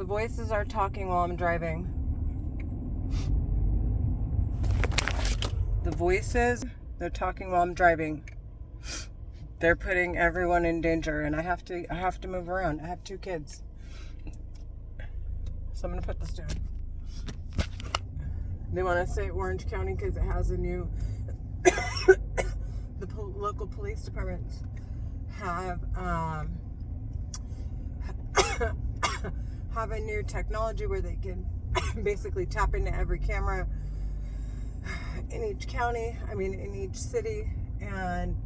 The voices are talking while I'm driving. The voices, they're talking while I'm driving. They're putting everyone in danger, and I have to move around. I have 2 kids. So I'm going to put this down. They want to say Orange County because it has a new the local police departments have have a new technology where they can basically tap into every camera in each county, in each city, and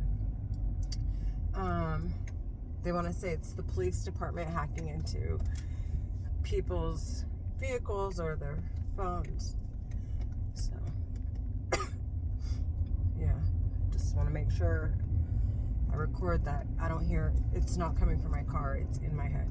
they want to say it's the police department hacking into people's vehicles or their phones. So yeah, just want to make sure I record that I don't hear, it's not coming from my car, it's in my head.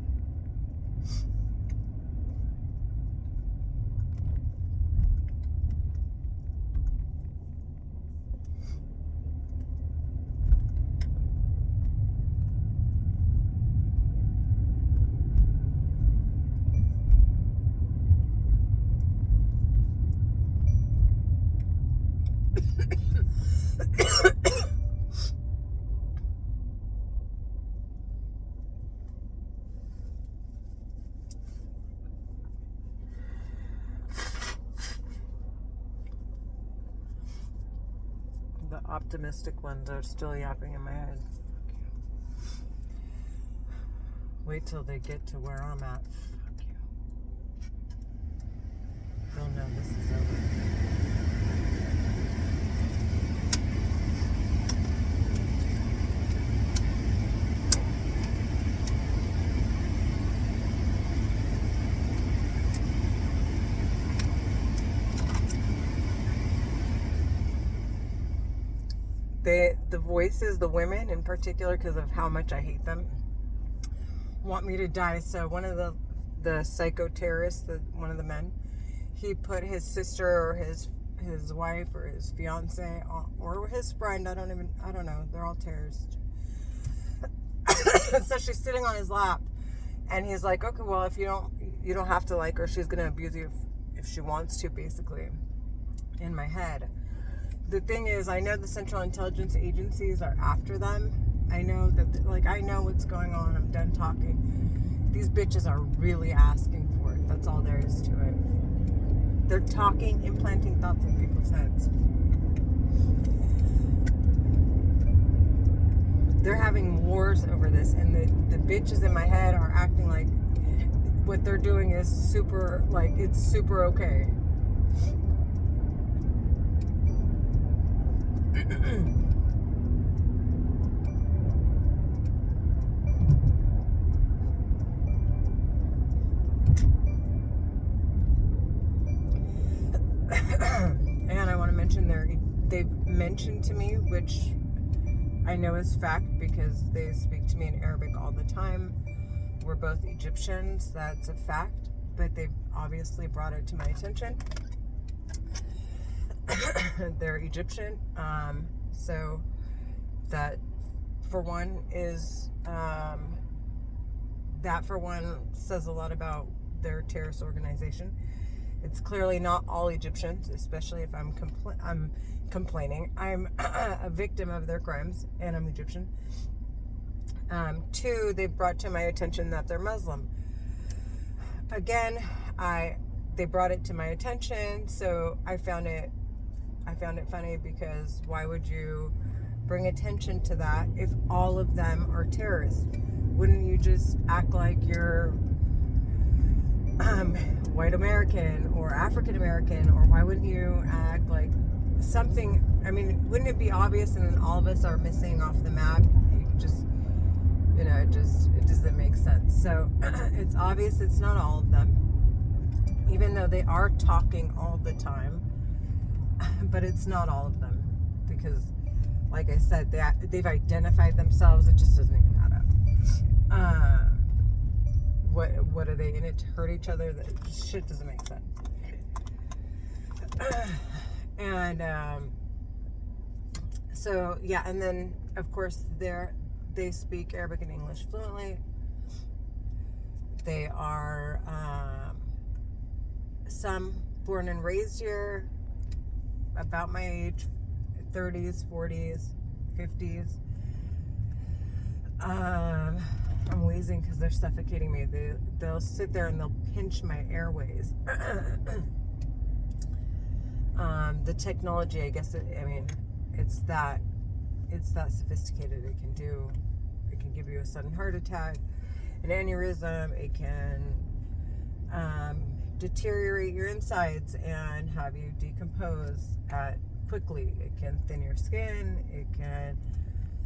The optimistic ones are still yapping in my head. Wait till they get to where I'm at. Fuck you. They'll know this is over. The voices, the women in particular, because of how much I hate them, want me to die. So one of the psycho terrorists, one of the men, he put his sister or his wife or his fiance or his friend, I don't know, they're all terrorists. So she's sitting on his lap, and he's like, okay, well, if you don't have to like her, she's gonna abuse you if she wants to, basically, in my head. The thing is, I know the Central Intelligence Agencies are after them. I know that, I know what's going on. I'm done talking. These bitches are really asking for it. That's all there is to it. They're talking, implanting thoughts in people's heads. They're having wars over this, and the bitches in my head are acting like what they're doing is super, it's super okay. And I want to mention they've mentioned to me, which I know is fact because they speak to me in Arabic all the time. We're both Egyptians, that's a fact, but they've obviously brought it to my attention. They're Egyptian, so that for one is that for one says a lot about their terrorist organization. It's clearly not all Egyptians, especially if I'm complaining. I'm a victim of their crimes, and I'm Egyptian. 2, they brought to my attention that they're Muslim. Again, they brought it to my attention, so I found it funny, because why would you bring attention to that if all of them are terrorists? Wouldn't you just act like you're white American or African American, or why wouldn't you act like something? Wouldn't it be obvious, and then all of us are missing off the map? You just, it doesn't make sense. So it's obvious it's not all of them, even though they are talking all the time. But it's not all of them, because, like I said, they've identified themselves. It just doesn't even add up. What are they in it to hurt each other? That shit doesn't make sense. And so yeah, and then of course they speak Arabic and English fluently. They are some born and raised here, about my age, 30s, 40s, 50s. I'm wheezing because they're suffocating me. They'll sit there and they'll pinch my airways. The technology, I guess, it's that sophisticated. It can give you a sudden heart attack, an aneurysm. It can deteriorate your insides and have you decompose quickly. It can thin your skin. It can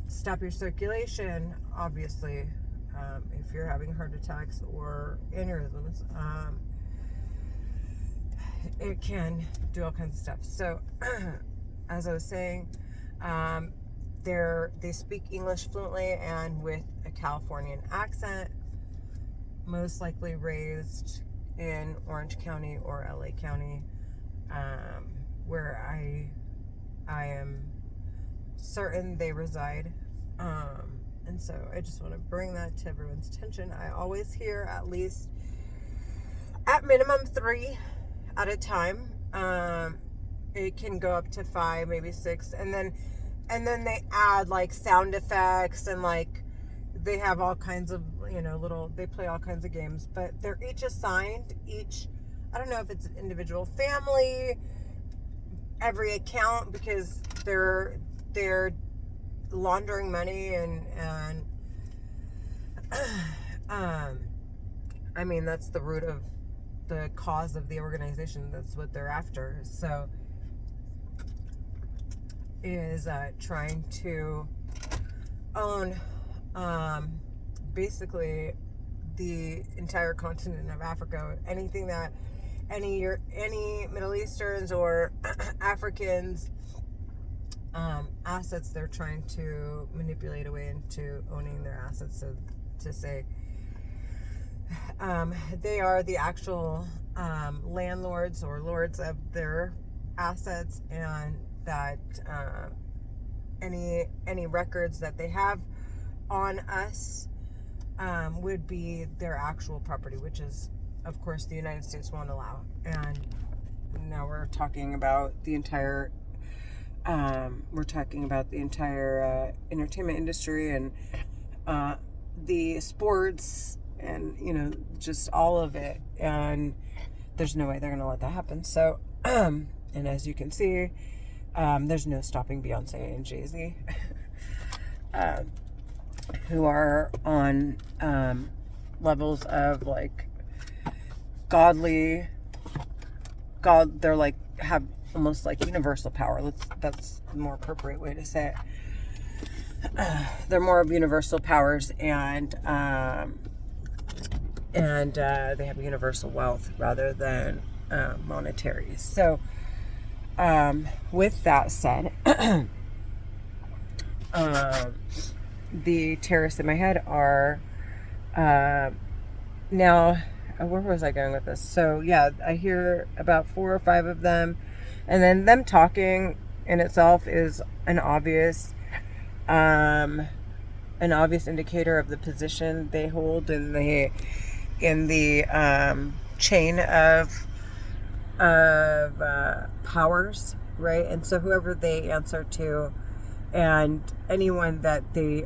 stop your circulation, obviously, if you're having heart attacks or aneurysms. It can do all kinds of stuff. So, as I was saying, they speak English fluently and with a Californian accent, most likely raised in Orange County or LA County, where I am certain they reside. And so I just want to bring that to everyone's attention. I always hear at minimum 3 at a time. It can go up to 5, maybe 6, and then they add like sound effects, and like they have all kinds of they play all kinds of games, but they're each assigned I don't know if it's an individual family, every account, because they're laundering money and that's the root of the cause of the organization. That's what they're after. So is trying to own basically the entire continent of Africa. Anything that any Middle Easterns or Africans assets, they're trying to manipulate away into owning their assets. So to say they are the actual landlords or lords of their assets, and that any records that they have on us would be their actual property, which is, of course, the United States won't allow. And now we're talking about the entire entertainment industry and the sports and just all of it. And there's no way they're going to let that happen. So and as you can see, there's no stopping Beyonce and Jay-Z, who are on levels of like they're like have almost like universal power. That's the more appropriate way to say it. They're more of universal powers, and they have universal wealth rather than monetary. So with that said, the terrorists in my head are now, where was I going with this? So yeah, I hear about 4 or 5 of them, and then them talking in itself is an obvious indicator of the position they hold in the chain of powers, right? And so whoever they answer to, and anyone that they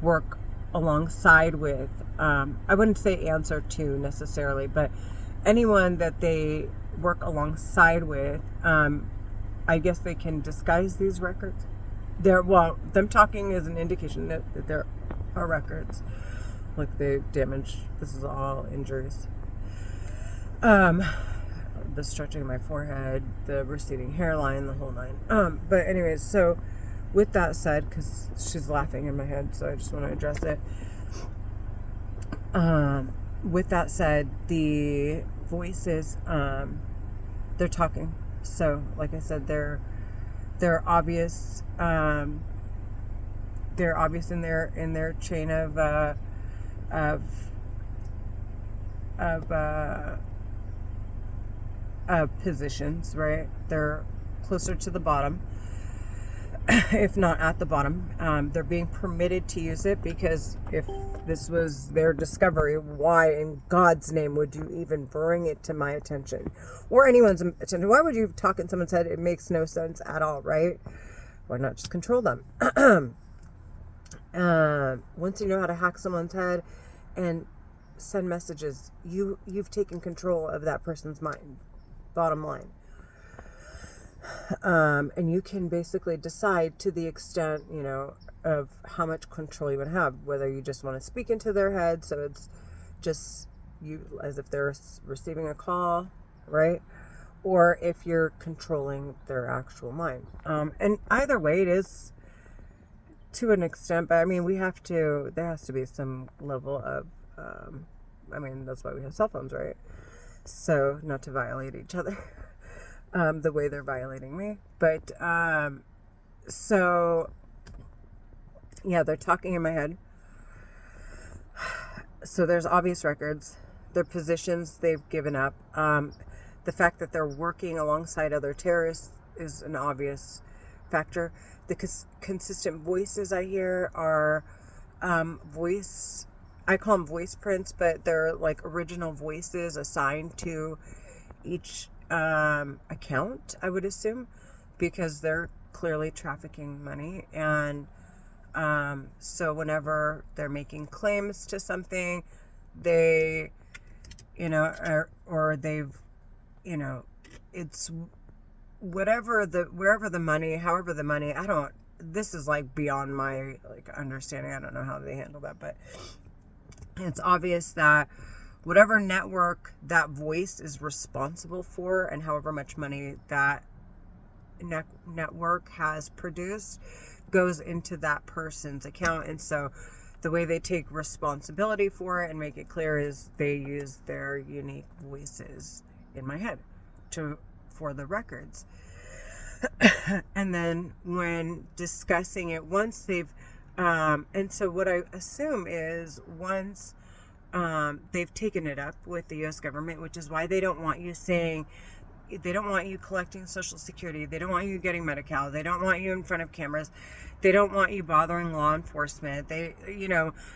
work alongside with, I wouldn't say answer to necessarily, but anyone that they work alongside with, I guess they can disguise these records. Them talking is an indication that there are records. Like they damaged, this is all injuries. The stretching of my forehead, the receding hairline, the whole 9. But anyways, so with that said, because she's laughing in my head, so I just want to address it. With that said, the voices, they're talking. So, like I said, they're obvious. They're obvious in their chain of positions, right? They're closer to the bottom. if not at the bottom. They're being permitted to use it because if this was their discovery, why in God's name would you even bring it to my attention or anyone's attention? Why would you talk in someone's head? It makes no sense at all, right? Why not just control them? Once you know how to hack someone's head and send messages, you've taken control of that person's mind. Bottom line. And you can basically decide to the extent, of how much control you would have, whether you just want to speak into their head, so it's just you as if they're receiving a call, right? Or if you're controlling their actual mind. And either way, it is to an extent, but I mean, there has to be some level of, that's why we have cell phones, right? So, not to violate each other. The way they're violating me. But, so, yeah, they're talking in my head. So there's obvious records. Their positions they've given up. The fact that they're working alongside other terrorists is an obvious factor. The consistent voices I hear are I call them voice prints, but they're like original voices assigned to each account, I would assume, because they're clearly trafficking money. And so whenever they're making claims to something, they, or they've, it's wherever the money, however the money, this is like beyond my understanding. I don't know how they handle that, but it's obvious that whatever network that voice is responsible for and however much money that network has produced goes into that person's account. And so the way they take responsibility for it and make it clear is they use their unique voices in my head for the records. And then when discussing it, once they've and so what I assume is once they've taken it up with the U.S. government, which is why they don't want you collecting Social Security. They don't want you getting Medi-Cal. They don't want you in front of cameras. They don't want you bothering law enforcement. They,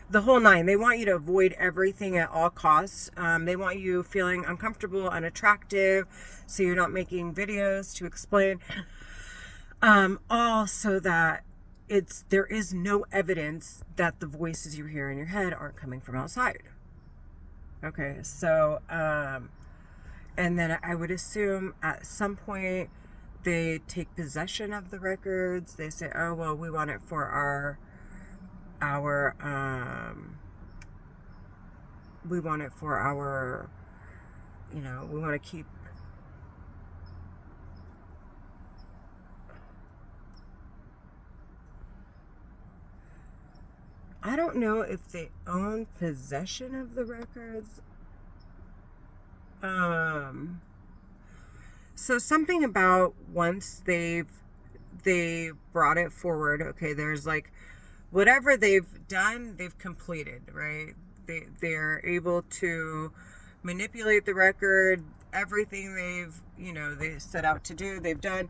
the whole nine. They want you to avoid everything at all costs. They want you feeling uncomfortable, unattractive, so you're not making videos to explain. All so that there is no evidence that the voices you hear in your head aren't coming from outside. Okay, so, and then I would assume at some point they take possession of the records. They say, oh, well, we want it for we want to keep, I don't know if they own possession of the records. So something about once they brought it forward, okay, there's whatever they've done, they've completed, right? They're able to manipulate the record, everything they set out to do, they've done.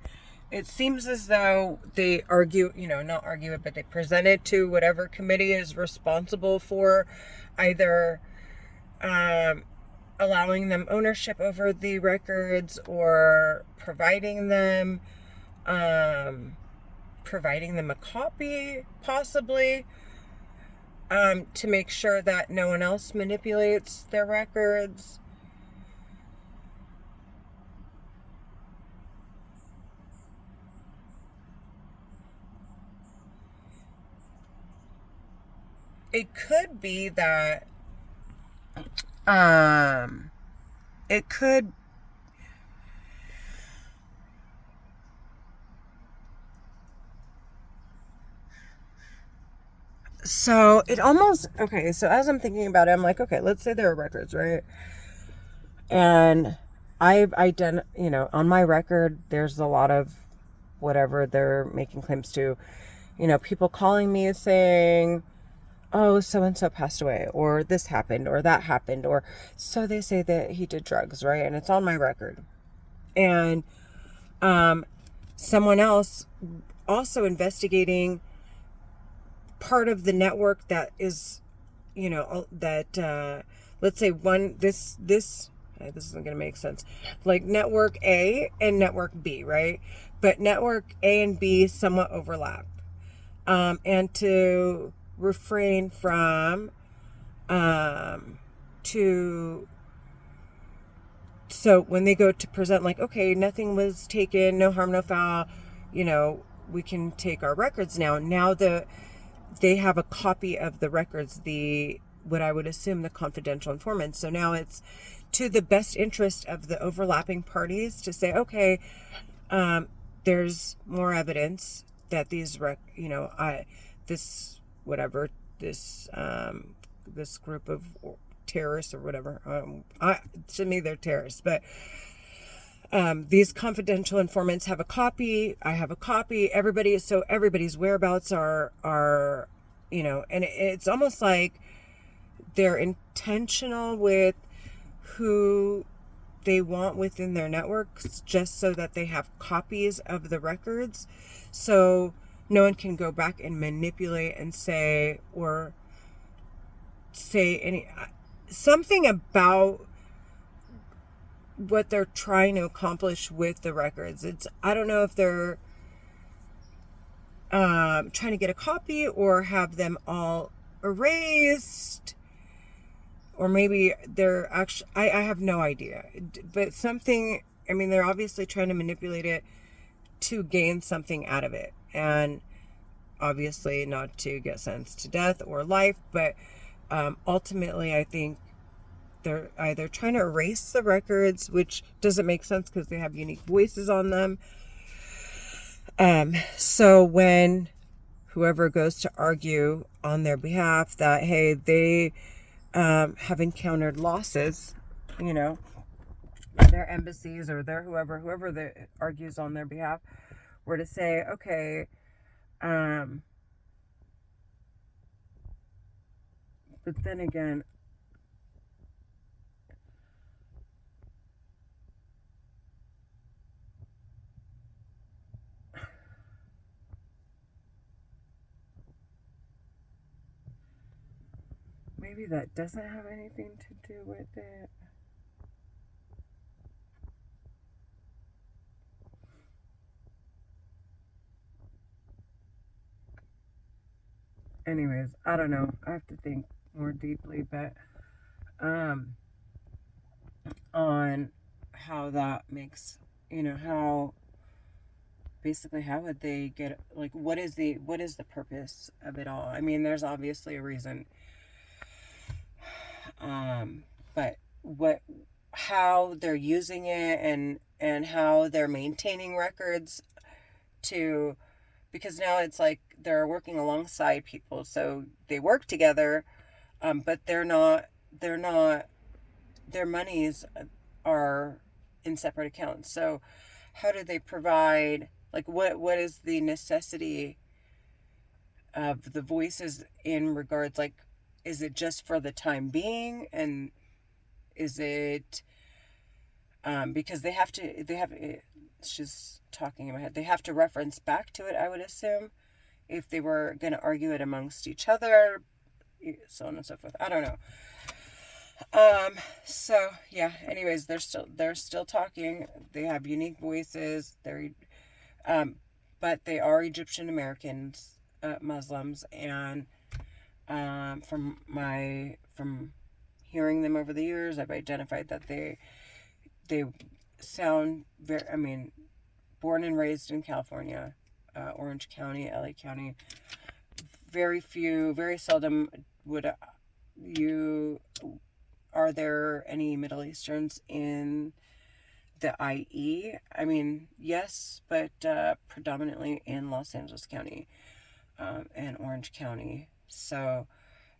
It seems as though they not argue it, but they present it to whatever committee is responsible for either allowing them ownership over the records or providing them a copy, possibly, to make sure that no one else manipulates their records. It could be that it could so it almost okay, so as I'm thinking about it, I'm like, okay, let's say there are records, right? And I've on my record there's a lot of whatever they're making claims to, people calling me saying, oh, so-and-so passed away, or this happened, or that happened, or so they say that he did drugs, right? And it's on my record. And someone else also investigating part of the network that is, that let's say this isn't going to make sense, like network A and network B, right? But network A and B somewhat overlap, and to refrain from to so when they go to present, like, okay, nothing was taken, no harm, no foul, we can take our records now they have a copy of the records, what I would assume the confidential informants. So now it's to the best interest of the overlapping parties to say, okay, there's more evidence that these this group of terrorists or whatever, to me they're terrorists, but these confidential informants have a copy, I have a copy, everybody's whereabouts are and it's almost like they're intentional with who they want within their networks, just so that they have copies of the records, so no one can go back and manipulate and say something about what they're trying to accomplish with the records. I don't know if they're trying to get a copy or have them all erased, or maybe they're actually, I have no idea, but something, they're obviously trying to manipulate it to gain something out of it, and obviously not to get sentenced to death or life, but ultimately I think they're either trying to erase the records, which doesn't make sense because they have unique voices on them. So when whoever goes to argue on their behalf that, hey, they have encountered losses, their embassies or their whoever that argues on their behalf, were to say, okay, but then again, maybe that doesn't have anything to do with it. Anyways, I don't know. I have to think more deeply, but on how that makes, how basically how would they get, like, what is the purpose of it all? There's obviously a reason, but how they're using it, and how they're maintaining records because now it's like they're working alongside people, so they work together, but they're not their monies are in separate accounts. So how do they provide, like, what is the necessity of the voices in regards, like, is it just for the time being, and is it because she's talking in my head, they have to reference back to it, I would assume, if they were going to argue it amongst each other, so on and so forth. I don't know. So yeah, anyways, they're still talking. They have unique voices. But they are Egyptian Americans, Muslims, and from hearing them over the years, I've identified that they sound very, born and raised in California, Orange County, LA County. Very seldom are there any Middle Easterns in the IE? Yes, but predominantly in Los Angeles County and Orange County. So,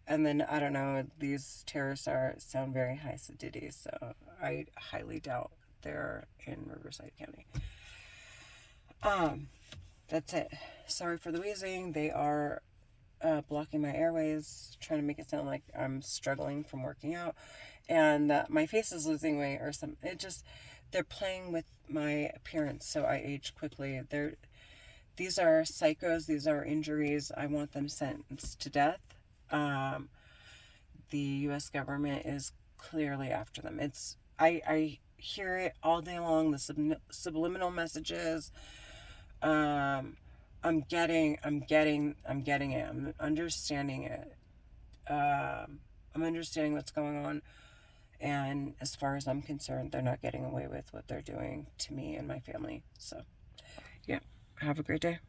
and then, I don't know, these terrorists sound very high sedity, so I highly doubt they're in Riverside County. That's it. Sorry for the wheezing. They are blocking my airways, trying to make it sound like I'm struggling from working out, and that my face is losing weight or something. They're playing with my appearance, so I age quickly. these are psychos, these are injuries. I want them sentenced to death. The U.S. government is clearly after them. I hear it all day long, the subliminal messages. I'm getting it. I'm understanding it. I'm understanding what's going on. And as far as I'm concerned, they're not getting away with what they're doing to me and my family. So, yeah, have a great day.